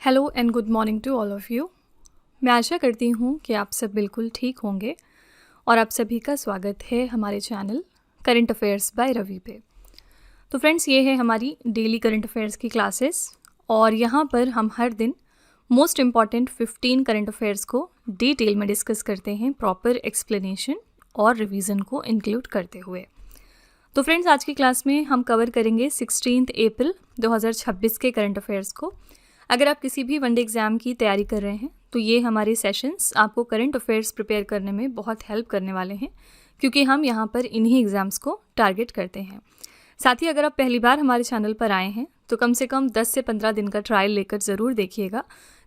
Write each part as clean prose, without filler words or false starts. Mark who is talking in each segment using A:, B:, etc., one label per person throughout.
A: Hello and good morning to all of you. मैं आशा करती हूँ कि आप सब बिल्कुल ठीक होंगे और आप सभी का स्वागत है हमारे channel current affairs by Ravi पे। तो फ्रेंड्स, ये है हमारी डेली करंट अफेयर्स की क्लासेस और यहाँ पर हम हर दिन मोस्ट इम्पॉर्टेंट 15 करंट अफेयर्स को डिटेल में डिस्कस करते हैं, प्रॉपर एक्सप्लेनेशन और रिवीजन को इंक्लूड करते हुए। तो फ्रेंड्स, आज की क्लास में हम कवर करेंगे 16 अप्रैल 2026 के करंट अफेयर्स को। अगर आप किसी भी वनडे एग्ज़ाम की तैयारी कर रहे हैं तो ये हमारे सेशंस आपको करंट अफेयर्स प्रिपेयर करने में बहुत हेल्प करने वाले हैं, क्योंकि हम यहाँ पर इन्हीं एग्ज़ाम्स को टारगेट करते हैं। साथ ही अगर आप पहली बार हमारे चैनल पर आए हैं तो कम से कम 10 से 15 दिन का ट्रायल लेकर ज़रूर देखिएगा।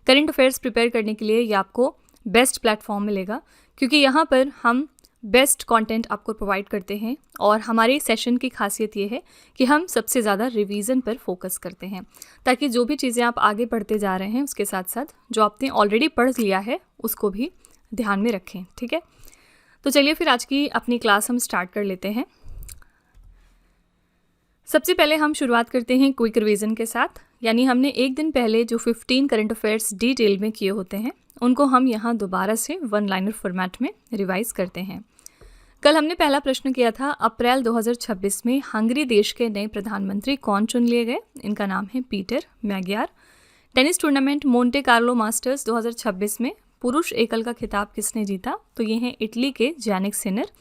A: करंट अफेयर्स प्रिपेयर करने के लिए ये आपको बेस्ट प्लेटफॉर्म मिलेगा, क्योंकि यहाँ पर हम बेस्ट कंटेंट आपको प्रोवाइड करते हैं और हमारे सेशन की खासियत ये है कि हम सबसे ज़्यादा रिवीजन पर फोकस करते हैं, ताकि जो भी चीज़ें आप आगे पढ़ते जा रहे हैं उसके साथ साथ जो आपने ऑलरेडी पढ़ लिया है उसको भी ध्यान में रखें। ठीक है, तो चलिए फिर आज की अपनी क्लास हम स्टार्ट कर लेते हैं। सबसे पहले हम शुरुआत करते हैं क्विक रिवीजन के साथ, यानी हमने एक दिन पहले जो 15 करंट अफेयर्स डिटेल में किए होते हैं उनको हम यहाँ दोबारा से वन लाइनर फॉर्मेट में रिवाइज करते हैं। कल हमने पहला प्रश्न किया था, अप्रैल 2026 में हंगरी देश के नए प्रधानमंत्री कौन चुन लिए गए? इनका नाम है Peter Magyar. Tennis tournament Monte Carlo masters 2026 में पुरुष एकल का खिताब किसने जीता? तो ये हैं इटली के जैनिक सिनर।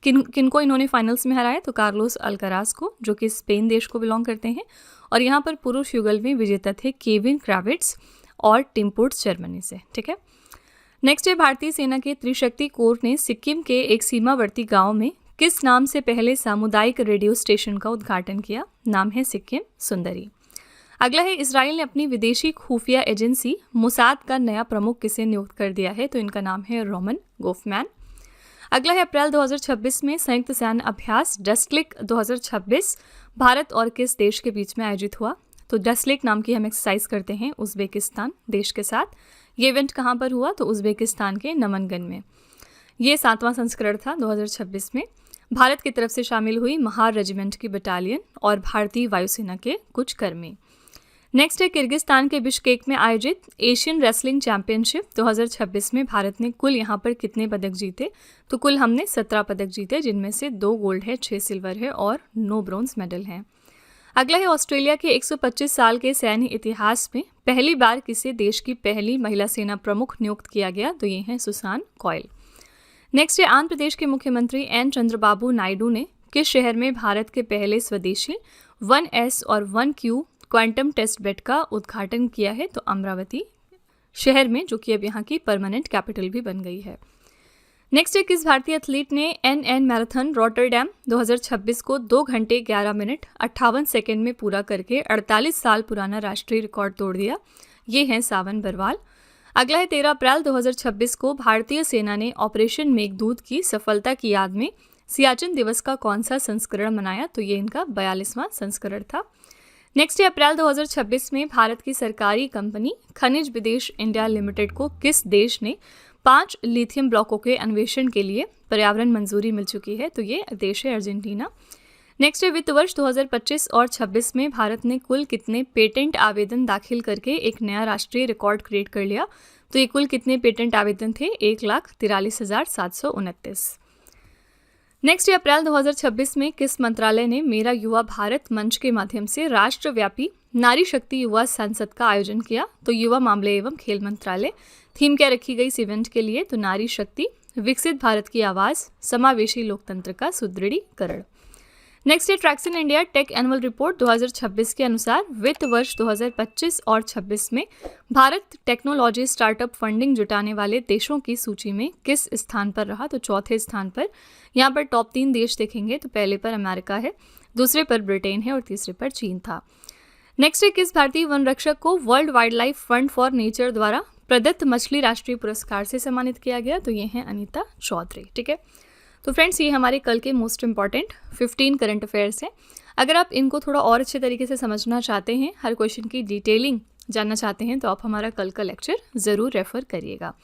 A: किनको इन्होंने फाइनल्स में हराया? तो कार्लोस अल्कराज को, जो कि स्पेन देश को बिलोंग करते हैं। और यहाँ पर पुरुष युगल में विजेता थे केविन क्राविट्स और टिम पुट्स जर्मनी से। ठीक है, नेक्स्ट है, भारतीय सेना के त्रिशक्ति कोर ने सिक्किम के एक सीमावर्ती गांव में किस नाम से पहले सामुदायिक रेडियो स्टेशन का उद्घाटन किया? नाम है सिक्किम सुंदरी। अगला है, इजराइल ने अपनी विदेशी खुफिया एजेंसी मोसाद का नया प्रमुख किसे नियुक्त कर दिया है? तो इनका नाम है रोमन गोफमैन। अगला है, अप्रैल 2026 में संयुक्त सैन्य अभ्यास डस्टलिक 2026 भारत और किस देश के बीच में आयोजित हुआ? तो डस्टलिक नाम की हम एक्सरसाइज करते हैं उज़्बेकिस्तान देश के साथ। ये इवेंट कहाँ पर हुआ? तो उज़्बेकिस्तान के नमनगन में। ये 7वां संस्करण था 2026 में। भारत की तरफ से शामिल हुई महार रेजिमेंट की बटालियन और भारतीय वायुसेना के कुछ कर्मी। नेक्स्ट है, किर्गिस्तान के बिश्केक में आयोजित एशियन रेसलिंग चैंपियनशिप 2026 में भारत ने कुल यहाँ पर कितने पदक जीते? तो कुल हमने 17 पदक जीते, जिनमें से 2 गोल्ड है, 6 सिल्वर है और 9 ब्रोंज मेडल हैं। अगला है, ऑस्ट्रेलिया के 125 साल के सैन्य इतिहास में पहली बार किसी देश की पहली महिला सेना प्रमुख नियुक्त किया गया? तो ये हैं सुसान कॉयल। नेक्स्ट है, आंध्र प्रदेश के मुख्यमंत्री एन चंद्रबाबू नायडू ने किस शहर में भारत के पहले स्वदेशी 1S और 1Q क्वांटम टेस्ट बेड का उद्घाटन किया है? तो अमरावती शहर में, जो कि अब यहाँ की परमानेंट कैपिटल भी बन गई है। नेक्स्ट है, किस भारतीय एथलीट ने NN मैराथन रॉटरडैम 2026 को 2 घंटे 11 मिनट 58 सेकेंड में पूरा करके 48 साल पुराना राष्ट्रीय रिकॉर्ड तोड़ दिया? ये हैं सावन बरवाल। अगला है, 13 अप्रैल 2026 को भारतीय सेना ने ऑपरेशन मेघदूत की सफलता की याद में सियाचिन दिवस का कौन सा संस्करण मनाया? तो ये इनका 42वां संस्करण था। नेक्स्ट है, अप्रैल 2026 में भारत की सरकारी कंपनी खनिज विदेश इंडिया लिमिटेड को किस देश ने 5 लिथियम ब्लॉकों के अन्वेषण के लिए पर्यावरण मंजूरी मिल चुकी है? तो ये देश है अर्जेंटीना। नेक्स्ट है, वित्त वर्ष 2025 और 26 में भारत ने कुल कितने पेटेंट आवेदन दाखिल करके एक नया राष्ट्रीय रिकॉर्ड क्रिएट कर लिया? तो ये कुल कितने पेटेंट आवेदन थे? 1,43,729। नेक्स्ट है, अप्रैल 2026 में किस मंत्रालय ने मेरा युवा भारत मंच के माध्यम से राष्ट्रव्यापी नारी शक्ति युवा संसद का आयोजन किया? तो युवा मामले एवं खेल मंत्रालय। थीम क्या रखी गई इस इवेंट के लिए? तो नारी शक्ति, विकसित भारत की आवाज़, समावेशी लोकतंत्र का सुदृढ़ीकरण। नेक्स्ट है, Tracxn India tech annual report 2026 के अनुसार वित्त वर्ष 2025 और 26 में भारत टेक्नोलॉजी स्टार्टअप फंडिंग जुटाने वाले देशों की सूची में किस स्थान पर रहा? तो चौथे स्थान पर। यहाँ पर टॉप 3 देश देखेंगे तो पहले पर अमेरिका है, दूसरे पर ब्रिटेन है और तीसरे पर चीन था। नेक्स्ट है, किस भारतीय वन रक्षक को world wild life fund for nature द्वारा प्रदत्त मछली राष्ट्रीय पुरस्कार से सम्मानित किया गया? तो ये हैं अनीता चौधरी। ठीक है, तो फ्रेंड्स, ये हमारे कल के मोस्ट इंपॉर्टेंट 15 करंट अफेयर्स हैं। अगर आप इनको थोड़ा और अच्छे तरीके से समझना चाहते हैं, हर क्वेश्चन की डिटेलिंग जानना चाहते हैं, तो आप हमारा कल का लेक्चर ज़रूर रेफर करिएगा।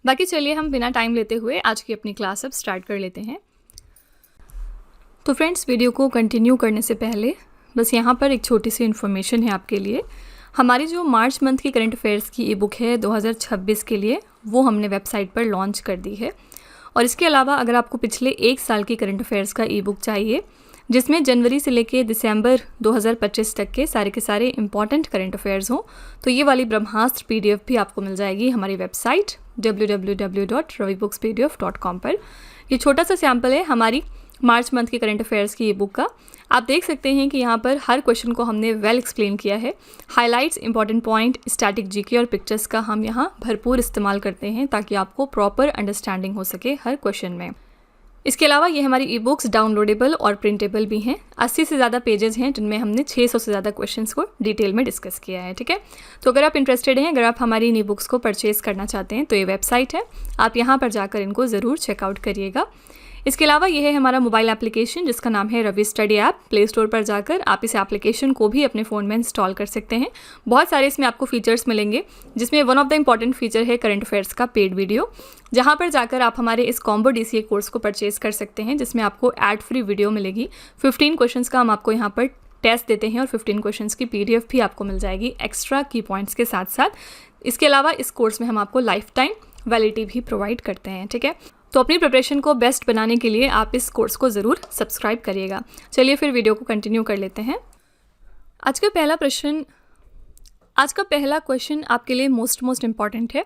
A: बाकी चलिए हम बिना टाइम लेते हुए आज की अपनी क्लास अब स्टार्ट कर लेते हैं। तो फ्रेंड्स, वीडियो को कंटिन्यू करने से पहले बस यहाँ पर एक छोटी सी इन्फॉर्मेशन है आपके लिए। हमारी जो मार्च मंथ की करंट अफेयर्स की ई बुक है 2026 के लिए, वो हमने वेबसाइट पर लॉन्च कर दी है। और इसके अलावा अगर आपको पिछले 1 साल की करंट अफेयर्स का ई बुक चाहिए, जिसमें जनवरी से लेके दिसंबर 2025 तक के सारे इंपॉर्टेंट करंट अफेयर्स हों, तो ये वाली ब्रह्मास्त्र PDF भी आपको मिल जाएगी हमारी वेबसाइट www.ravibooks.pdf.com पर। ये छोटा सा सैम्पल है हमारी मार्च मंथ की करंट अफेयर्स की ई बुक का। आप देख सकते हैं कि यहाँ पर हर क्वेश्चन को हमने वेल एक्सप्लेन किया है। Highlights, important point, static GK और पिक्चर्स का हम यहाँ भरपूर इस्तेमाल करते हैं ताकि आपको प्रॉपर अंडरस्टैंडिंग हो सके हर क्वेश्चन में। इसके अलावा ये हमारी ई बुक्स डाउनलोडेबल और प्रिंटेबल भी हैं। 80 से ज़्यादा पेजेस हैं जिनमें हमने 600 से ज़्यादा क्वेश्चंस को डिटेल में डिस्कस किया है। ठीक है, तो अगर आप इंटरेस्टेड हैं, अगर आप हमारी इन ई बुक्स को परचेज़ करना चाहते हैं, तो ये वेबसाइट है, आप यहाँ पर जाकर इनको ज़रूर चेकआउट करिएगा। इसके अलावा ये है हमारा मोबाइल एप्लीकेशन जिसका नाम है Ravi study app. Play store पर जाकर आप इस एप्लीकेशन को भी अपने फ़ोन में इंस्टॉल कर सकते हैं। बहुत सारे इसमें आपको फीचर्स मिलेंगे, जिसमें one of the important feature है करंट अफेयर्स का पेड वीडियो, जहां पर जाकर आप हमारे इस कॉम्बो DCA कोर्स को परचेज़ कर सकते हैं, जिसमें आपको एड फ्री वीडियो मिलेगी। 15 क्वेश्चंस का हम आपको यहाँ पर टेस्ट देते हैं और 15 क्वेश्चंस की PDF भी आपको मिल जाएगी एक्स्ट्रा की पॉइंट्स के साथ साथ। इसके अलावा इस कोर्स में हम आपको लाइफ टाइम वैलिडिटी भी प्रोवाइड करते हैं। ठीक है, तो अपनी प्रिपरेशन को बेस्ट बनाने के लिए आप इस कोर्स को ज़रूर सब्सक्राइब करिएगा। चलिए फिर वीडियो को कंटिन्यू कर लेते हैं। आज का पहला क्वेश्चन आपके लिए मोस्ट इम्पॉर्टेंट है।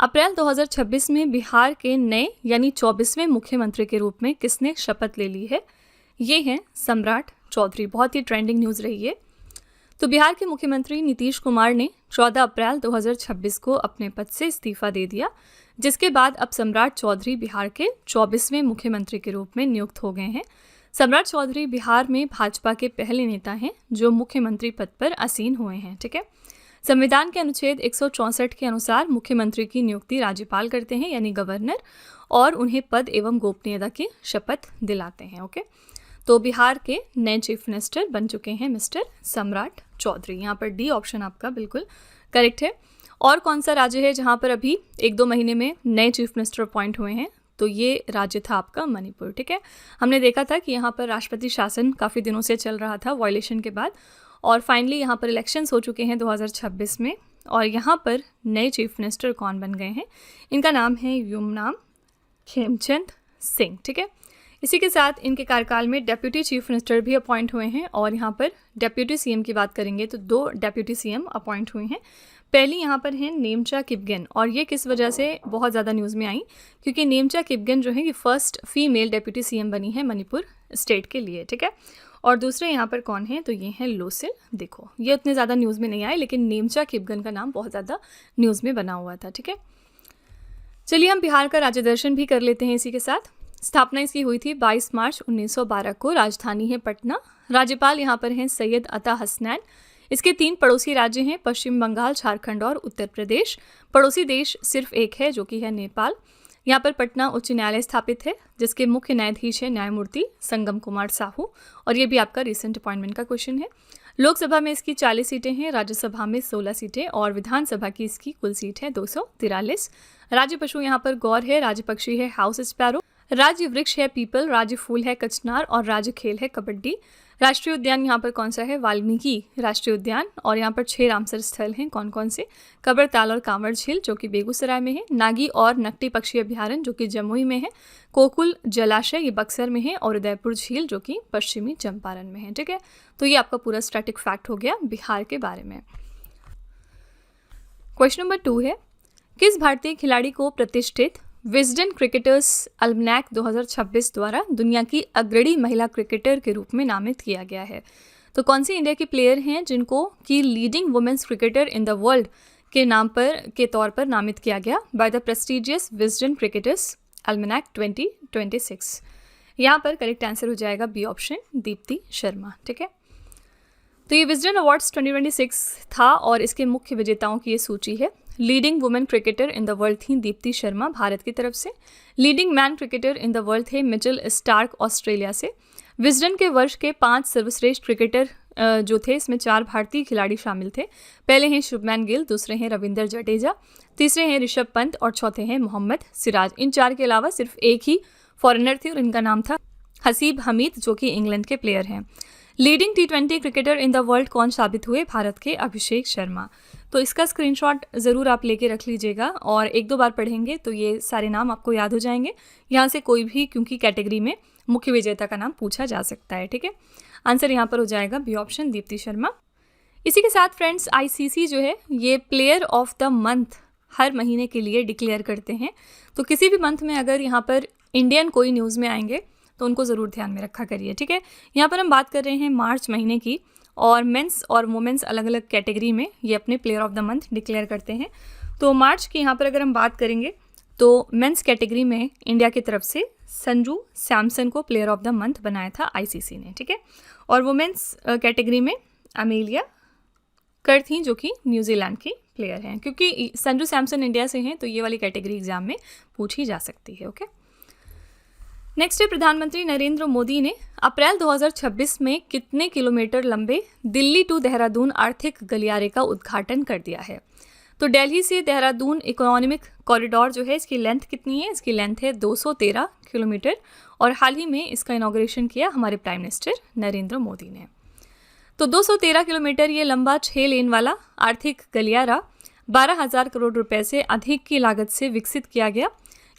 A: अप्रैल 2026 में बिहार के नए यानी 24वें मुख्यमंत्री के रूप में किसने शपथ ले ली है? ये हैं सम्राट चौधरी। बहुत ही ट्रेंडिंग न्यूज़ रही है। तो बिहार के मुख्यमंत्री नीतीश कुमार ने 14 अप्रैल 2026 को अपने पद से इस्तीफा दे दिया, जिसके बाद अब सम्राट चौधरी बिहार के 24वें मुख्यमंत्री के रूप में नियुक्त हो गए हैं। सम्राट चौधरी बिहार में भाजपा के पहले नेता हैं जो मुख्यमंत्री पद पर आसीन हुए हैं। ठीक है, संविधान के अनुच्छेद 164 के अनुसार मुख्यमंत्री की नियुक्ति राज्यपाल करते हैं यानी गवर्नर, और उन्हें पद एवं गोपनीयता की शपथ दिलाते हैं। ओके, तो बिहार के नए चीफ मिनिस्टर बन चुके हैं मिस्टर सम्राट चौधरी। यहाँ पर डी ऑप्शन आपका बिल्कुल करेक्ट है। और कौन सा राज्य है जहाँ पर अभी 1-2 महीने में नए चीफ मिनिस्टर अपॉइंट हुए हैं? तो ये राज्य था आपका मणिपुर। ठीक है, हमने देखा था कि यहाँ पर राष्ट्रपति शासन काफ़ी दिनों से चल रहा था वायलेशन के बाद, और फाइनली यहाँ पर इलेक्शंस हो चुके हैं 2026 में, और यहाँ पर नए चीफ मिनिस्टर कौन बन गए हैं? इनका नाम है युमनाम खेमचंद सिंह। ठीक है, इसी के साथ इनके कार्यकाल में डेप्यूटी चीफ मिनिस्टर भी अपॉइंट हुए हैं, और यहाँ पर डेप्यूटी CM की बात करेंगे तो 2 डेप्यूटी CM अपॉइंट हुए हैं। पहली यहाँ पर है नेमचा किपगेन, और ये किस वजह से बहुत ज़्यादा न्यूज़ में आई, क्योंकि नेमचा किपगेन जो है ये फर्स्ट फीमेल डेप्यूटी CM बनी है मणिपुर स्टेट के लिए। ठीक है, और दूसरे यहाँ पर कौन है? तो ये हैं लोसिल देखो। ये उतने ज़्यादा न्यूज़ में नहीं आए, लेकिन नेमचा किपगेन का नाम बहुत ज़्यादा न्यूज़ में बना हुआ था। ठीक है, चलिए हम बिहार का राज्य दर्शन भी कर लेते हैं। इसी के साथ स्थापना इसकी हुई थी 22 मार्च 1912 को। राजधानी है पटना। राज्यपाल यहाँ पर हैं सैयद अता हसनैन। इसके 3 पड़ोसी राज्य हैं, पश्चिम बंगाल, झारखंड और उत्तर प्रदेश। पड़ोसी देश सिर्फ एक है जो कि है नेपाल। यहाँ पर पटना उच्च न्यायालय स्थापित है, जिसके मुख्य न्यायाधीश है न्यायमूर्ति संगम कुमार साहू, और ये भी आपका रिसेंट अपॉइंटमेंट का क्वेश्चन है। लोकसभा में इसकी 40 सीटें हैं, राज्यसभा में 16 सीटें, और विधानसभा की इसकी कुल सीट है 243। राज्य पशु यहाँ पर गौर है, राज्य पक्षी है हाउस स्पैरो, राज्य वृक्ष है पीपल, राज्य फूल है कचनार, और राज्य खेल है कबड्डी। राष्ट्रीय उद्यान यहाँ पर कौन सा है? वाल्मीकि राष्ट्रीय उद्यान। और यहाँ पर 6 रामसर स्थल हैं। कौन कौन से? कब्रताल और कांवड़ झील जो कि बेगूसराय में है, नागी और नकटी पक्षी अभ्यारण्य जो कि जमुई में है, कोकुल जलाशय ये बक्सर में है, और उदयपुर झील जो कि पश्चिमी चंपारण में है। ठीक है, तो ये आपका पूरा स्टैटिक फैक्ट हो गया बिहार के बारे में। क्वेश्चन नंबर 2 है, किस भारतीय खिलाड़ी को प्रतिष्ठित विजडन क्रिकेटर्स अल्मनैक 2026 द्वारा दुनिया की अग्रणी महिला क्रिकेटर के रूप में नामित किया गया है? तो कौन सी इंडिया की प्लेयर हैं जिनको की leading women's cricketer in the world के तौर पर नामित किया गया by the prestigious Wisden cricketers almanack 2026? यहाँ पर करेक्ट आंसर हो जाएगा बी ऑप्शन, दीप्ति शर्मा। ठीक है, तो ये विजडन अवार्ड्स 2026 था, और इसके मुख्य विजेताओं की ये सूची है। Leading women cricketer in the world थी दीप्ति शर्मा भारत की तरफ से। Leading man cricketer in the world थे मिचेल स्टार्क ऑस्ट्रेलिया से। विजडन के वर्ष के 5 सर्वश्रेष्ठ क्रिकेटर जो थे, इसमें 4 भारतीय खिलाड़ी शामिल थे। पहले हैं शुभमैन गिल, दूसरे हैं रविंद्र जडेजा, तीसरे हैं ऋषभ पंत, और चौथे हैं मोहम्मद सिराज। इन 4 के अलावा सिर्फ एक ही फॉरेनर थे, और इनका नाम था हसीब हमीद जो कि इंग्लैंड के प्लेयर हैं। Leading T20 cricketer in the world कौन साबित हुए? भारत के अभिषेक शर्मा। तो इसका स्क्रीनशॉट ज़रूर आप लेके रख लीजिएगा और एक दो बार पढ़ेंगे तो ये सारे नाम आपको याद हो जाएंगे। यहाँ से कोई भी क्योंकि कैटेगरी में मुख्य विजेता का नाम पूछा जा सकता है, ठीक है। आंसर यहाँ पर हो जाएगा बी ऑप्शन, दीप्ति शर्मा। इसी के साथ फ्रेंड्स, ICC जो है ये प्लेयर ऑफ द मंथ हर महीने के लिए डिक्लेयर करते हैं। तो किसी भी मंथ में अगर यहाँ पर इंडियन कोई न्यूज़ में आएंगे तो उनको ज़रूर ध्यान में रखा करिए, ठीक है। यहाँ पर हम बात कर रहे हैं मार्च महीने की और मेंस और वुमेंस अलग अलग कैटेगरी में ये अपने player of the month declare करते हैं। तो मार्च की यहाँ पर अगर हम बात करेंगे तो मेंस कैटेगरी में इंडिया की तरफ से संजू सैमसन को प्लेयर ऑफ द मंथ बनाया था ICC ने, ठीक है। और वुमेंस कैटेगरी में अमेलिया कर थी जो कि न्यूजीलैंड की प्लेयर हैं। क्योंकि संजू सैमसन इंडिया से हैं तो ये वाली कैटेगरी एग्जाम में पूछी जा सकती है, ओके। नेक्स्ट है, प्रधानमंत्री नरेंद्र मोदी ने अप्रैल 2026 में कितने किलोमीटर लंबे दिल्ली टू देहरादून आर्थिक गलियारे का उद्घाटन कर दिया है? तो दिल्ली से देहरादून इकोनॉमिक कॉरिडोर जो है इसकी लेंथ कितनी है? इसकी लेंथ है 213 किलोमीटर और हाल ही में इसका इनॉग्रेशन किया हमारे प्राइम मिनिस्टर नरेंद्र मोदी ने। तो 213 किलोमीटर ये लंबा 6 लेन वाला आर्थिक गलियारा 12,000 करोड़ रुपए से अधिक की लागत से विकसित किया गया।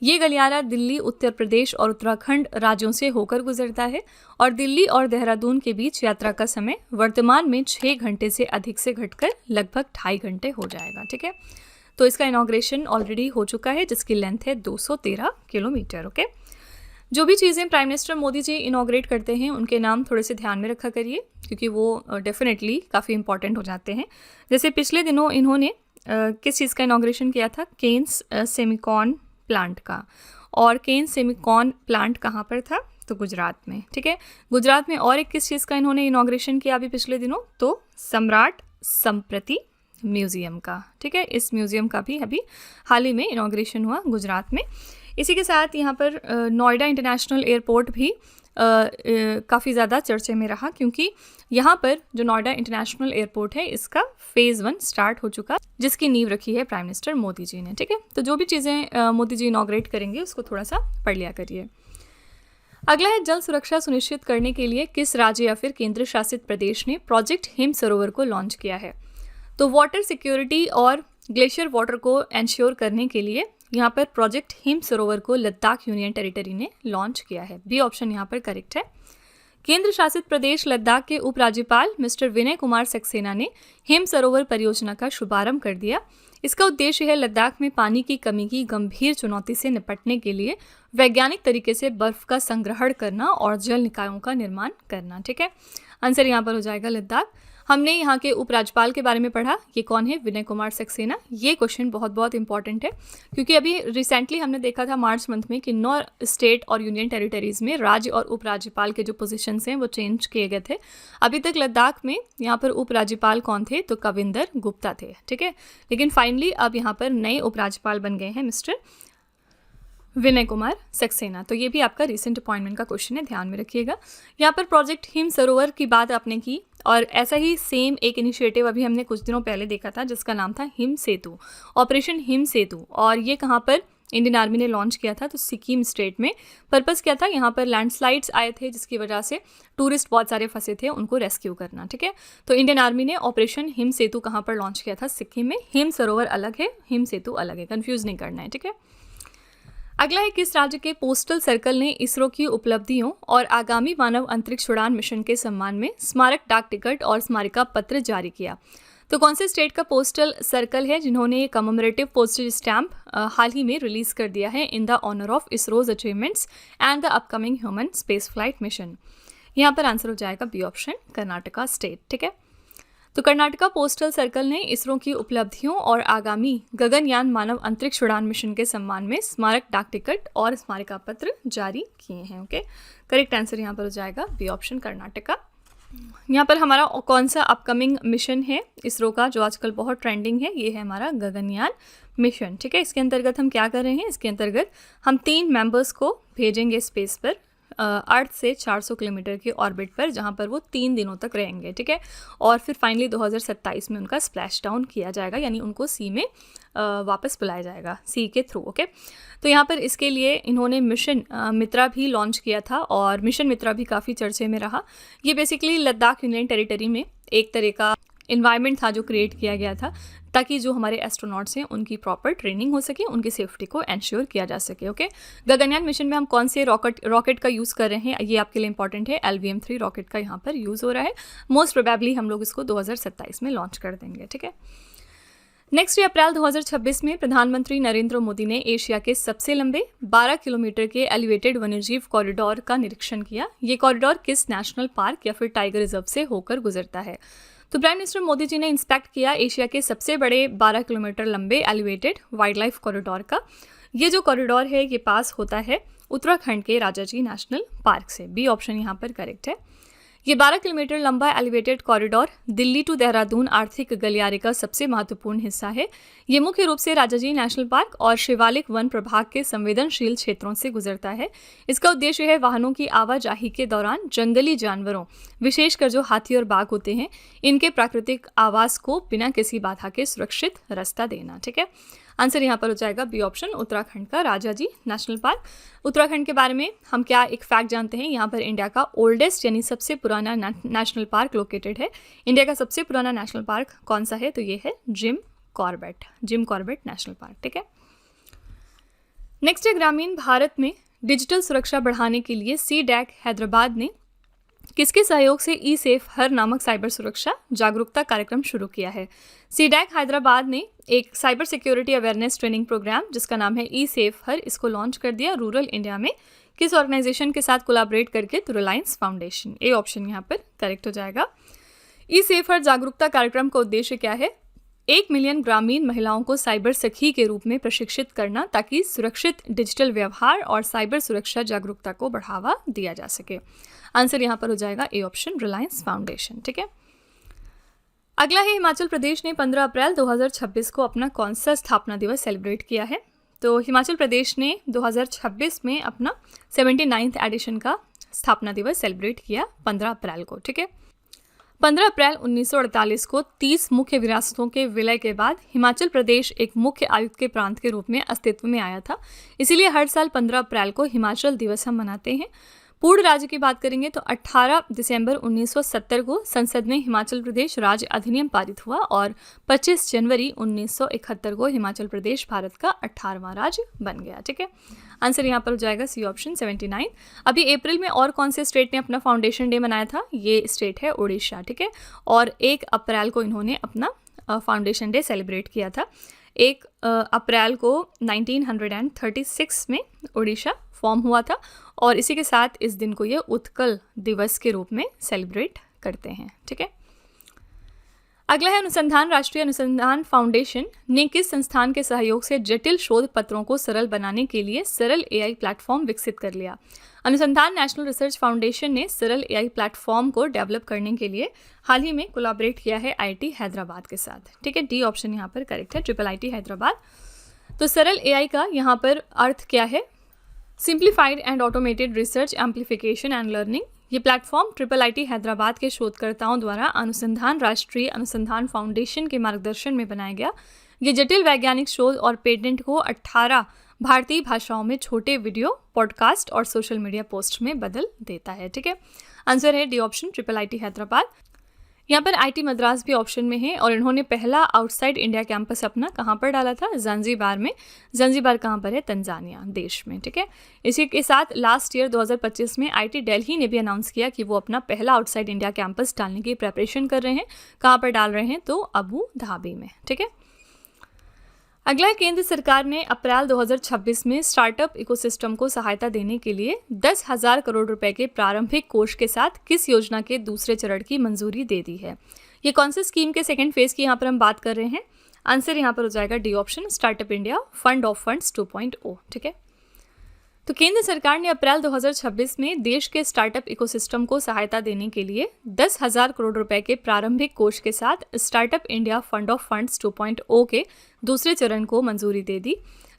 A: ये गलियारा दिल्ली, उत्तर प्रदेश और उत्तराखंड राज्यों से होकर गुजरता है और दिल्ली और देहरादून के बीच यात्रा का समय वर्तमान में 6 घंटे से अधिक से घटकर लगभग 2.5 घंटे हो जाएगा, ठीक है। तो इसका इनॉग्रेशन ऑलरेडी हो चुका है जिसकी लेंथ है 213 किलोमीटर, ओके। जो भी चीज़ें prime minister Modi ji inaugurate करते हैं उनके नाम थोड़े से ध्यान में रखा करिए क्योंकि वो डेफिनेटली काफ़ी इंपॉर्टेंट हो जाते हैं। जैसे पिछले दिनों इन्होंने किस चीज़ का इनॉग्रेशन किया था? केन्स सेमिकॉन प्लांट का। और केन्स सेमिकॉन प्लांट कहाँ पर था? तो गुजरात में, ठीक है। गुजरात में और एक किस चीज़ का इन्होंने इनॉग्रेशन किया अभी पिछले दिनों? तो सम्राट संप्रति म्यूज़ियम का, ठीक है। इस म्यूज़ियम का भी अभी हाल ही में इनॉग्रेशन हुआ गुजरात में। इसी के साथ यहाँ पर नोएडा इंटरनेशनल एयरपोर्ट भी काफ़ी ज़्यादा चर्चे में रहा क्योंकि यहाँ पर जो नोएडा इंटरनेशनल एयरपोर्ट है इसका फेज़ 1 स्टार्ट हो चुका जिसकी नींव रखी है प्राइम मिनिस्टर मोदी जी ने, ठीक है। तो जो भी चीज़ें मोदी जी इनॉग्रेट करेंगे उसको थोड़ा सा पढ़ लिया करिए। अगला है, जल सुरक्षा सुनिश्चित करने के लिए किस राज्य या फिर केंद्र शासित प्रदेश ने प्रोजेक्ट हिम सरोवर को लॉन्च किया है? तो वाटर सिक्योरिटी और ग्लेशियर वाटर को एंश्योर करने के लिए यहाँ पर प्रोजेक्ट हिम सरोवर को लद्दाख यूनियन टेरिटरी ने लॉन्च किया है। बी ऑप्शन यहाँ पर करेक्ट है। केंद्र शासित प्रदेश लद्दाख के उपराज्यपाल मिस्टर विनय कुमार सक्सेना ने हिम सरोवर परियोजना का शुभारंभ कर दिया। इसका उद्देश्य है लद्दाख में पानी की कमी की गंभीर चुनौती से निपटने के लिए वैज्ञानिक तरीके से बर्फ का संग्रहण करना और जल निकायों का निर्माण करना, ठीक है। आंसर यहाँ पर हो जाएगा लद्दाख। हमने यहाँ के उपराज्यपाल के बारे में पढ़ा, ये कौन है? विनय कुमार सक्सेना। ये क्वेश्चन बहुत बहुत इंपॉर्टेंट है क्योंकि अभी रिसेंटली हमने देखा था मार्च मंथ में कि 9 स्टेट और यूनियन टेरिटरीज़ में राज्य और उपराज्यपाल के जो पोजीशंस हैं वो चेंज किए गए थे। अभी तक लद्दाख में यहाँ पर उपराज्यपाल कौन थे? तो कविंदर गुप्ता थे, ठीक है। लेकिन फाइनली अब यहाँ पर नए उपराज्यपाल बन गए हैं मिस्टर विनय कुमार सक्सेना। तो ये भी आपका रिसेंट अपॉइंटमेंट का क्वेश्चन है, ध्यान में रखिएगा। यहाँ पर प्रोजेक्ट हिम सरोवर की बात आपने की और ऐसा ही सेम एक इनिशिएटिव अभी हमने कुछ दिनों पहले देखा था जिसका नाम था हिम सेतु, ऑपरेशन हिम सेतु। और ये कहाँ पर इंडियन आर्मी ने लॉन्च किया था? तो सिक्किम स्टेट में। पर्पस क्या था? यहाँ पर लैंडस्लाइड्स आए थे जिसकी वजह से टूरिस्ट बहुत सारे फंसे थे, उनको रेस्क्यू करना, ठीक है। तो इंडियन आर्मी ने ऑपरेशन हिम सेतु कहाँ पर लॉन्च किया था? सिक्किम में। हिम सरोवर अलग है, हिम सेतु अलग है, कन्फ्यूज नहीं करना है, ठीक है। अगला है, किस राज्य के पोस्टल सर्कल ने इसरो की उपलब्धियों और आगामी मानव अंतरिक्ष उड़ान मिशन के सम्मान में स्मारक डाक टिकट और स्मारिका पत्र जारी किया? तो कौन से स्टेट का पोस्टल सर्कल है जिन्होंने ये कममेमोरेटिव पोस्टेज स्टैम्प हाल ही में रिलीज कर दिया है in the honour of ISRO's achievements and the upcoming human space flight mission? यहाँ पर आंसर हो जाएगा बी ऑप्शन, कर्नाटका स्टेट, ठीक है। तो कर्नाटका पोस्टल सर्कल ने इसरो की उपलब्धियों और आगामी गगनयान मानव अंतरिक्ष उड़ान मिशन के सम्मान में स्मारक डाक टिकट और स्मारिका पत्र जारी किए हैं, ओके। करेक्ट आंसर यहाँ पर हो जाएगा बी ऑप्शन, कर्नाटका। यहाँ पर हमारा कौन सा अपकमिंग मिशन है इसरो का जो आजकल बहुत ट्रेंडिंग है? ये है हमारा गगनयान मिशन, ठीक है। इसके अंतर्गत हम क्या कर रहे हैं? इसके अंतर्गत हम 3 मेंबर्स को भेजेंगे स्पेस पर अर्थ से 400 किलोमीटर के ऑर्बिट पर, जहाँ पर वो 3 दिनों तक रहेंगे, ठीक है। और फिर फाइनली 2027 में उनका स्प्लैश डाउन किया जाएगा, यानी उनको सी में वापस बुलाया जाएगा सी के थ्रू, ओके। तो यहाँ पर इसके लिए इन्होंने मिशन मित्रा भी लॉन्च किया था, और मिशन मित्रा भी काफ़ी चर्चे में रहा। ये बेसिकली लद्दाख यूनियन टेरिटरी में एक तरह का इन्वायरमेंट था जो क्रिएट किया गया था, ताकि जो हमारे एस्ट्रोनॉट्स हैं उनकी प्रॉपर ट्रेनिंग हो सके, उनकी सेफ्टी को एंश्योर किया जा सके, ओके। गगनयान मिशन में हम कौन से रॉकेट का यूज़ कर रहे हैं, ये आपके लिए इंपॉर्टेंट है। LVM-3 रॉकेट का यहाँ पर यूज़ हो रहा है। मोस्ट प्रोबेबली हम लोग इसको 2027 में लॉन्च कर देंगे, ठीक है। नेक्स्ट अप्रैल 2026 में प्रधानमंत्री नरेंद्र मोदी ने एशिया के सबसे लंबे 12 किलोमीटर के एलिवेटेड वन्यजीव कॉरिडोर का निरीक्षण किया। ये कॉरिडोर किस नेशनल पार्क या फिर टाइगर रिजर्व से होकर गुजरता है? तो प्राइम मिनिस्टर मोदी जी ने इंस्पेक्ट किया एशिया के सबसे बड़े 12 किलोमीटर लंबे एलिवेटेड वाइल्ड लाइफ कॉरिडोर का। ये जो कॉरिडोर है ये पास होता है उत्तराखंड के राजाजी नेशनल पार्क से। बी ऑप्शन यहाँ पर करेक्ट है। ये 12 किलोमीटर लंबा elevated corridor Delhi to Dehradun आर्थिक गलियारे का सबसे महत्वपूर्ण हिस्सा है। ये मुख्य रूप से राजाजी नेशनल पार्क और शिवालिक वन प्रभाग के संवेदनशील क्षेत्रों से गुजरता है। इसका उद्देश्य है वाहनों की आवाजाही के दौरान जंगली जानवरों, विशेषकर जो हाथी और बाघ होते हैं, इनके प्राकृतिक आवास को बिना किसी बाधा के सुरक्षित रास्ता देना, ठीक है। आंसर यहाँ पर हो जाएगा बी ऑप्शन, उत्तराखंड का राजाजी नेशनल पार्क। उत्तराखंड के बारे में हम क्या एक फैक्ट जानते हैं, यहाँ पर इंडिया का ओल्डेस्ट यानी सबसे पुराना नेशनल पार्क लोकेटेड है। इंडिया का सबसे पुराना नेशनल पार्क कौन सा है? तो ये है जिम कॉर्बेट नेशनल पार्क, ठीक है। नेक्स्ट है ग्रामीण भारत में डिजिटल सुरक्षा बढ़ाने के लिए CDAC हैदराबाद ने किसके सहयोग से ई-सेफ हर नामक साइबर सुरक्षा जागरूकता कार्यक्रम शुरू किया है? CDAC हैदराबाद ने एक cyber security awareness training programme जिसका नाम है ई-सेफ हर, इसको लॉन्च कर दिया रूरल इंडिया में। किस ऑर्गेनाइजेशन के साथ कोलैबोरेट करके? तो रिलायंस फाउंडेशन। ए ऑप्शन यहाँ पर करेक्ट हो जाएगा। ई-सेफ हर जागरूकता कार्यक्रम का उद्देश्य क्या है? 1 मिलियन ग्रामीण महिलाओं को साइबर सखी के रूप में प्रशिक्षित करना, ताकि सुरक्षित डिजिटल व्यवहार और साइबर सुरक्षा जागरूकता को बढ़ावा दिया जा सके। आंसर यहाँ पर हो जाएगा ए ऑप्शन, रिलायंस फाउंडेशन, ठीक है। अगला है हिमाचल प्रदेश ने 15 अप्रैल 2026 को अपना कौन सा स्थापना दिवस सेलिब्रेट किया है? तो हिमाचल प्रदेश ने 2026 में अपना 79th एडिशन का स्थापना दिवस सेलिब्रेट किया 15 अप्रैल को, ठीक है। 15 अप्रैल 1948 को 30 मुख्य विरासतों के विलय के बाद हिमाचल प्रदेश एक मुख्य आयुक्त के प्रांत के रूप में अस्तित्व में आया था। इसीलिए हर साल 15 अप्रैल को हिमाचल दिवस हम मनाते हैं। पूर्ण राज्य की बात करेंगे तो 18 दिसंबर 1970 को संसद में हिमाचल प्रदेश राज्य अधिनियम पारित हुआ और 25 जनवरी 1971 को हिमाचल प्रदेश भारत का 18वां राज्य बन गया, ठीक है। आंसर यहाँ पर हो जाएगा सी ऑप्शन 79। अभी अप्रैल में और कौन से स्टेट ने अपना फाउंडेशन डे मनाया था? ये स्टेट है उड़ीसा, ठीक है। और 1 अप्रैल को इन्होंने अपना फाउंडेशन डे सेलिब्रेट किया था। 1 अप्रैल को 1936 में उड़ीसा फॉर्म हुआ था और इसी के साथ इस दिन को ये उत्कल दिवस के रूप में सेलिब्रेट करते हैं, ठीक है। अगला है अनुसंधान। राष्ट्रीय अनुसंधान फाउंडेशन ने किस संस्थान के सहयोग से जटिल शोध पत्रों को सरल बनाने के लिए सरल AI प्लेटफॉर्म विकसित कर लिया? अनुसंधान नेशनल रिसर्च फाउंडेशन ने सरल AI प्लेटफॉर्म को डेवलप करने के लिए हाल ही में कोलैबोरेट किया है IIT हैदराबाद के साथ, ठीक है। डी ऑप्शन यहाँ पर करेक्ट है, IIIT हैदराबाद। तो सरल AI का यहाँ पर अर्थ क्या है? Simplified and automated research amplification and learning. ये प्लेटफॉर्म IIIT हैदराबाद के शोधकर्ताओं द्वारा अनुसंधान राष्ट्रीय अनुसंधान फाउंडेशन के मार्गदर्शन में बनाया गया। ये जटिल वैज्ञानिक शोध और पेटेंट को 18 भारतीय भाषाओं में छोटे वीडियो, पॉडकास्ट और सोशल मीडिया पोस्ट में बदल देता है, ठीक है। आंसर है डी ऑप्शन, IIIT हैदराबाद। यहाँ पर IT मद्रास भी ऑप्शन में है और इन्होंने पहला आउटसाइड इंडिया कैंपस अपना कहाँ पर डाला था? ज़ांज़ीबार में। ज़ांज़ीबार कहाँ पर है? तंजानिया देश में, ठीक है। इसी के साथ लास्ट ईयर 2025 में IT दिल्ली ने भी अनाउंस किया कि वो अपना पहला आउटसाइड इंडिया कैंपस डालने की प्रेपरेशन कर रहे हैं। कहाँ पर डाल रहे हैं? तो अबू धाबी में, ठीक है। अगला केंद्र सरकार ने अप्रैल 2026 में स्टार्टअप इकोसिस्टम को सहायता देने के लिए 10,000 करोड़ रुपए के प्रारंभिक कोष के साथ किस योजना के दूसरे चरण की मंजूरी दे दी है? ये कौन से स्कीम के सेकंड फेज की यहाँ पर हम बात कर रहे हैं? आंसर यहाँ पर हो जाएगा D option, startup India fund of funds 2.0, ठीक है। तो केंद्र सरकार ने अप्रैल 2026 में देश के स्टार्टअप इकोसिस्टम को सहायता देने के लिए 10,000 करोड़ रुपए के प्रारंभिक कोष के साथ startup India fund of funds 2.0 के दूसरे चरण को मंजूरी दे दी।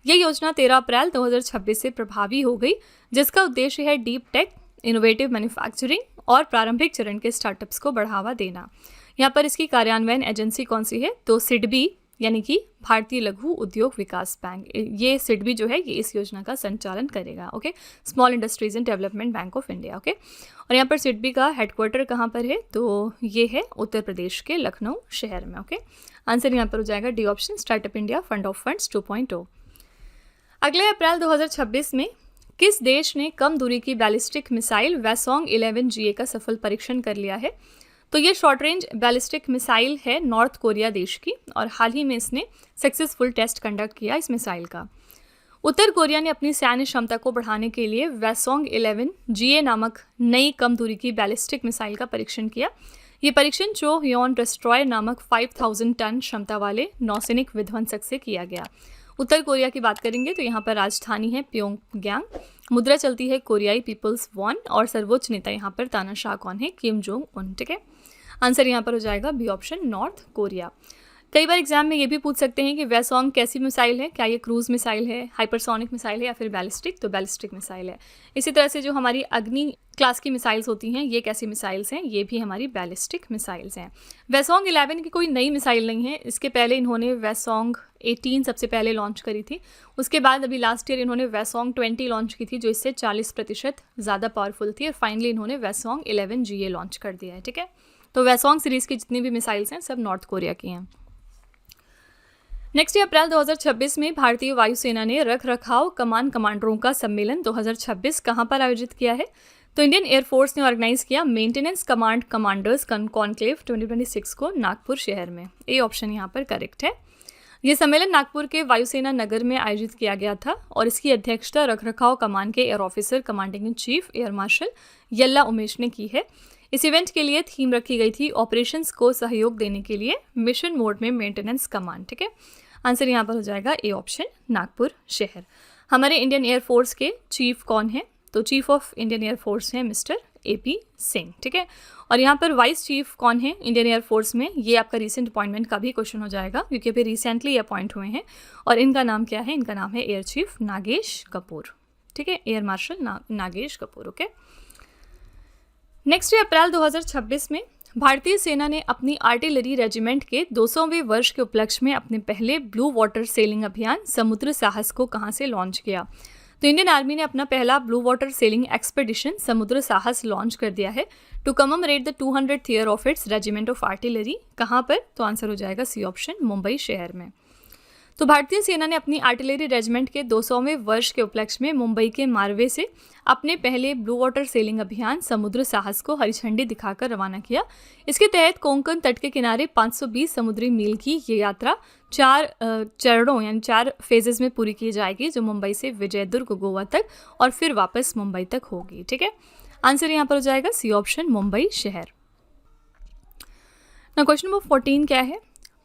A: यह योजना 13 अप्रैल 2026 से प्रभावी हो गई, जिसका उद्देश्य है डीप टेक, इनोवेटिव मैन्युफैक्चरिंग और प्रारंभिक चरण के स्टार्टअप्स को बढ़ावा देना। यहाँ पर इसकी कार्यान्वयन एजेंसी कौन सी है, तो सिडबी यानी कि भारतीय लघु उद्योग विकास बैंक, ये सिडबी जो है ये इस योजना का संचालन करेगा। Okay, small industries and development bank of India. Okay, और यहाँ पर सिडबी का हेडक्वार्टर कहाँ पर है, तो ये है उत्तर प्रदेश के लखनऊ शहर में। ओके, आंसर यहाँ पर हो जाएगा D option, startup India fund of funds 2.0। अगले अप्रैल 2026 में किस देश ने कम दूरी की बैलिस्टिक मिसाइल वेसोंग 11GA का सफल परीक्षण कर लिया है, तो ये शॉर्ट रेंज बैलिस्टिक मिसाइल है नॉर्थ कोरिया देश की, और हाल ही में इसने सक्सेसफुल टेस्ट कंडक्ट किया इस मिसाइल का। उत्तर कोरिया ने अपनी सैन्य क्षमता को बढ़ाने के लिए वेसोंग 11GA नामक नई कम दूरी की बैलिस्टिक मिसाइल का परीक्षण किया। ये परीक्षण चोहयोन डिस्ट्रॉयर नामक 5000 टन क्षमता वाले नौसैनिक विध्वंसक से किया गया। उत्तर कोरिया की बात करेंगे तो यहाँ पर राजधानी है प्योंगयांग, मुद्रा चलती है कोरियाई पीपल्स वॉन, और सर्वोच्च नेता यहाँ पर तानाशाह कौन है, किम जोंग उन। ठीक है, आंसर यहाँ पर हो जाएगा बी ऑप्शन, नॉर्थ कोरिया। कई बार एग्जाम में ये भी पूछ सकते हैं कि वेसोंग कैसी मिसाइल है, क्या ये क्रूज मिसाइल है, हाइपरसोनिक मिसाइल है या फिर बैलिस्टिक, तो बैलिस्टिक मिसाइल है। इसी तरह से जो हमारी अग्नि क्लास की मिसाइल्स होती हैं ये कैसी मिसाइल्स हैं, ये भी हमारी बैलिस्टिक मिसाइल्स हैं। वेसोंग 11 की कोई नई मिसाइल नहीं है, इसके पहले इन्होंने वेसोंग 18 सबसे पहले लॉन्च करी थी। उसके बाद अभी लास्ट ईयर इन्होंने वेसोंग 20 लॉन्च की थी जो इससे 40% ज़्यादा पावरफुल थी, और फाइनली इन्होंने वेसोंग 11GA लॉन्च कर दिया है। ठीक है, तो वेसोंग सीरीज़ की जितनी भी मिसाइल्स हैं सब नॉर्थ कोरिया की हैं। नेक्स्ट अप्रैल 2026 में भारतीय वायुसेना ने रख रखाव कमान कमांडरों का सम्मेलन 2026 कहाँ पर आयोजित किया है, तो इंडियन एयरफोर्स ने ऑर्गेनाइज किया मेंटेनेंस कमांड कमांडर्स कॉन्क्लेव 2026 को नागपुर शहर में। ए ऑप्शन यहाँ पर करेक्ट है। ये सम्मेलन नागपुर के वायुसेना नगर में आयोजित किया गया था, और इसकी अध्यक्षता रखरखाव कमान के air officer commanding in chief air marshal Yalla Umesh ने की है। इस इवेंट के लिए थीम रखी गई थी ऑपरेशंस को सहयोग देने के लिए मिशन मोड में मेंटेनेंस कमांड। ठीक है, आंसर यहाँ पर हो जाएगा ए ऑप्शन, नागपुर शहर। हमारे इंडियन एयरफोर्स के चीफ कौन है, तो चीफ ऑफ इंडियन एयरफोर्स हैं मिस्टर AP सिंह। ठीक है, और यहाँ पर वाइस चीफ कौन है इंडियन एयरफोर्स में, ये आपका रिसेंट अपॉइंटमेंट का भी क्वेश्चन हो जाएगा क्योंकि अभी रिसेंटली अपॉइंट हुए हैं, और इनका नाम क्या है, इनका नाम है एयर चीफ नागेश कपूर। ठीक है, air marshal Nagesh Kapoor. Okay, next April 2026 में भारतीय सेना ने अपनी आर्टिलरी रेजिमेंट के 200वें वर्ष के उपलक्ष्य में अपने पहले ब्लू वाटर सेलिंग अभियान समुद्र साहस को कहां से लॉन्च किया, तो इंडियन आर्मी ने अपना पहला ब्लू वाटर सेलिंग एक्सपेडिशन समुद्र साहस लॉन्च कर दिया है to commemorate the 200th year of its regiment of artillery. कहां पर, तो आंसर हो जाएगा सी ऑप्शन, मुंबई शहर में। तो भारतीय सेना ने अपनी आर्टिलरी रेजिमेंट के 200वें वर्ष के उपलक्ष्य में मुंबई के मारवे से अपने पहले ब्लू वाटर सेलिंग अभियान समुद्र साहस को हरी झंडी दिखाकर रवाना किया। इसके तहत कोंकण तट के किनारे 520 समुद्री मील की ये यात्रा 4 चरणों यानी 4 फेजेस में पूरी की जाएगी, जो मुंबई से विजयदुर्ग गोवा तक और फिर वापस मुंबई तक होगी। ठीक है, आंसर यहाँ पर हो जाएगा सी ऑप्शन, मुंबई शहर। ना क्वेश्चन नंबर 14 क्या है,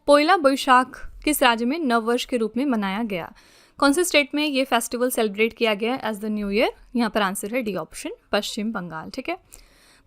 A: पोइला बोईशाख किस राज्य में नववर्ष के रूप में मनाया गया, कौन से स्टेट में ये फेस्टिवल सेलिब्रेट किया गया एज द न्यू ईयर, यहाँ पर आंसर है डी ऑप्शन, पश्चिम बंगाल। ठीक है,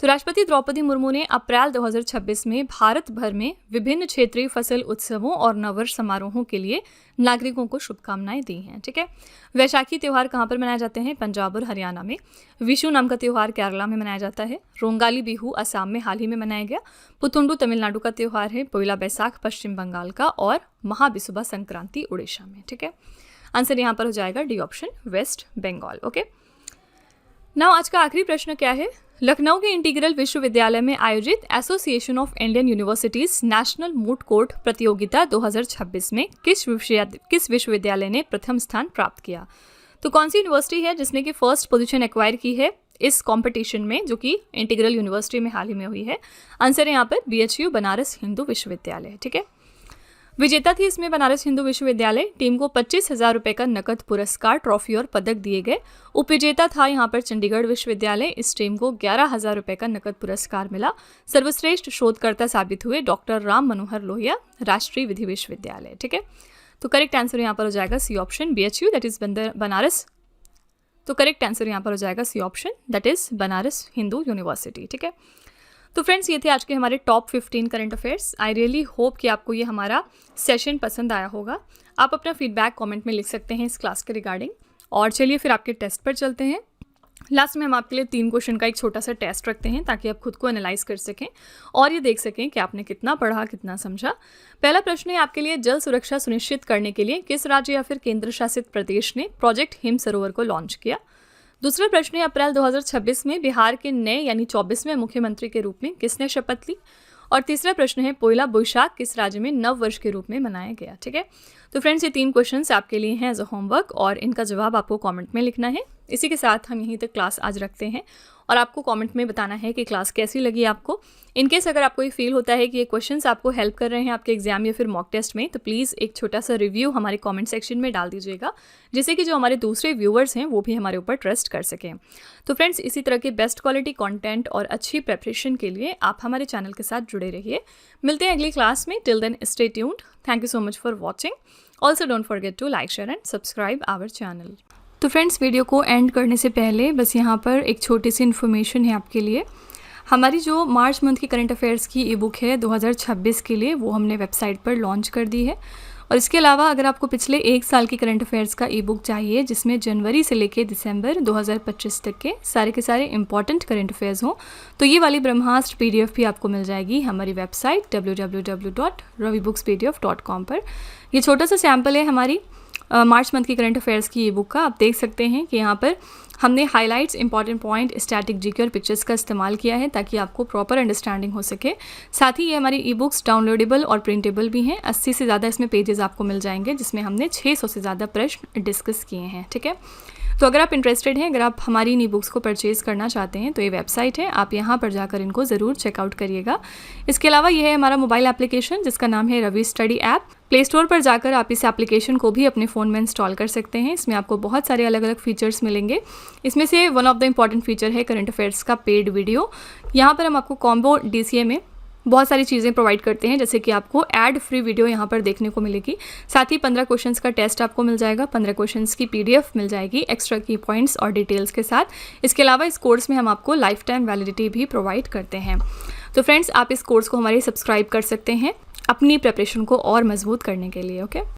A: तो राष्ट्रपति द्रौपदी मुर्मू ने अप्रैल 2026 में भारत भर में विभिन्न क्षेत्रीय फसल उत्सवों और नववर्ष समारोहों के लिए नागरिकों को शुभकामनाएं दी हैं। ठीक है, वैशाखी त्यौहार कहाँ पर मनाए जाते हैं, पंजाब और हरियाणा में। विशु नाम का त्यौहार केरला में मनाया जाता है। रोंगाली बिहू असम में हाल ही में मनाया गया। पुथुंडू तमिलनाडु का त्यौहार है। पोइला बैसाख पश्चिम बंगाल का, और महाबिसुबा संक्रांति उड़ीसा में। ठीक है, आंसर यहाँ पर हो जाएगा D option, West Bengal. Okay, now आज का आखिरी प्रश्न क्या है, लखनऊ के इंटीग्रल विश्वविद्यालय में आयोजित association of Indian universities national moot court प्रतियोगिता 2026 में किस विश्वविद्यालय ने प्रथम स्थान प्राप्त किया, तो कौन सी यूनिवर्सिटी है जिसने कि फर्स्ट पोजीशन एक्वायर की है इस कंपटीशन में, जो कि इंटीग्रल यूनिवर्सिटी में हाल ही में हुई है। आंसर है यहाँ पर BHU बनारस हिंदू विश्वविद्यालय। ठीक है, विजेता थी इसमें बनारस हिंदू विश्वविद्यालय। टीम को 25,000 रुपये का नकद पुरस्कार, ट्रॉफी और पदक दिए गए। उपविजेता था यहाँ पर चंडीगढ़ विश्वविद्यालय। इस टीम को 11,000 रुपये का नकद पुरस्कार मिला। सर्वश्रेष्ठ शोधकर्ता साबित हुए डॉक्टर राम मनोहर लोहिया, राष्ट्रीय विधि विश्वविद्यालय। ठीक है, तो करेक्ट आंसर यहाँ पर हो जाएगा C option, BHU that is Banaras. तो करेक्ट आंसर यहाँ पर हो जाएगा C option, that is Banaras Hindu university. ठीक है, तो फ्रेंड्स ये थे आज के हमारे top 15 current affairs. I really hope कि आपको ये हमारा सेशन पसंद आया होगा। आप अपना फीडबैक कमेंट में लिख सकते हैं इस क्लास के रिगार्डिंग। और चलिए फिर आपके टेस्ट पर चलते हैं। लास्ट में हम आपके लिए 3 क्वेश्चन का एक छोटा सा टेस्ट रखते हैं ताकि आप खुद को एनालाइज कर सकें और ये देख सकें कि आपने कितना पढ़ा, कितना समझा। पहला प्रश्न है आपके लिए, जल सुरक्षा सुनिश्चित करने के लिए किस राज्य या फिर केंद्र शासित प्रदेश ने प्रोजेक्ट हिम सरोवर को लॉन्च किया। दूसरा प्रश्न है, अप्रैल 2026 में बिहार के नए यानी 24वें मुख्यमंत्री के रूप में किसने शपथ ली। और तीसरा प्रश्न है, पोइला बोईशाख किस राज्य में नव वर्ष के रूप में मनाया गया। ठीक है, तो फ्रेंड्स ये 3 क्वेश्चंस आपके लिए हैं एज अ होमवर्क और इनका जवाब आपको कमेंट में लिखना है। इसी के साथ हम यहीं तक क्लास आज रखते हैं और आपको कमेंट में बताना है कि क्लास कैसी लगी आपको। इनकेस अगर आपको ये फील होता है कि ये क्वेश्चंस आपको हेल्प कर रहे हैं आपके एग्जाम या फिर मॉक टेस्ट में, तो प्लीज़ एक छोटा सा रिव्यू हमारे कमेंट सेक्शन में डाल दीजिएगा, जिससे कि जो हमारे दूसरे व्यूअर्स हैं वो भी हमारे ऊपर ट्रस्ट कर सकें। तो फ्रेंड्स इसी तरह के बेस्ट क्वालिटी कंटेंट और अच्छी प्रेपरेशन के लिए आप हमारे चैनल के साथ जुड़े रहिए। मिलते हैं अगली क्लास में। Till then stay tuned. Thank you so much for watching. Also don't forget to like, share and subscribe our channel. तो फ्रेंड्स वीडियो को एंड करने से पहले बस यहाँ पर एक छोटी सी इन्फॉर्मेशन है आपके लिए। हमारी जो मार्च मंथ की करंट अफेयर्स की ई बुक है 2026 के लिए, वो हमने वेबसाइट पर लॉन्च कर दी है। और इसके अलावा अगर आपको पिछले 1 साल की करंट अफेयर्स का ई बुक चाहिए जिसमें जनवरी से लेके दिसंबर 2025 तक के सारे इंपॉर्टेंट करंट अफेयर्स हों, तो ये वाली ब्रह्मास्त्र PDF भी आपको मिल जाएगी हमारी वेबसाइट www.ravibooks.pdf.com पर। ये छोटा सा सैम्पल है हमारी मार्च मंथ की करंट अफेयर्स की ई बुक का। आप देख सकते हैं कि यहाँ पर हमने highlights, important point, static GK और पिक्चर्स का इस्तेमाल किया है ताकि आपको प्रॉपर अंडरस्टैंडिंग हो सके। साथ ही ये हमारी ई बुक्स डाउनलोडेबल और प्रिंटेबल भी हैं। 80 से ज़्यादा इसमें पेजेस आपको मिल जाएंगे जिसमें हमने 600 से ज़्यादा प्रश्न डिस्कस किए हैं। ठीक है, तो अगर आप इंटरेस्टेड हैं, अगर आप हमारी इन ई बुक्स को परचेज़ करना चाहते हैं तो ये वेबसाइट है, आप यहाँ पर जाकर इनको ज़रूर चेकआउट करिएगा। इसके अलावा ये है हमारा मोबाइल एप्लीकेशन जिसका नाम है Ravi study app. Play store पर जाकर आप इस एप्लीकेशन को भी अपने फ़ोन में इंस्टॉल कर सकते हैं। इसमें आपको बहुत सारे अलग अलग फीचर्स मिलेंगे। इसमें से one of the important feature है करंट अफेयर्स का पेड वीडियो। यहाँ पर हम आपको कॉम्बो DCA में बहुत सारी चीज़ें प्रोवाइड करते हैं, जैसे कि आपको एड फ्री वीडियो यहाँ पर देखने को मिलेगी। साथ ही 15 क्वेश्चंस का टेस्ट आपको मिल जाएगा, 15 क्वेश्चंस की PDF मिल जाएगी एक्स्ट्रा की पॉइंट्स और डिटेल्स के साथ। इसके अलावा इस कोर्स में हम आपको लाइफ टाइम वैलिडिटी भी प्रोवाइड करते हैं। तो फ्रेंड्स आप इस कोर्स को हमारे सब्सक्राइब कर सकते हैं अपनी प्रिपरेशन को और मजबूत करने के लिए। ओके।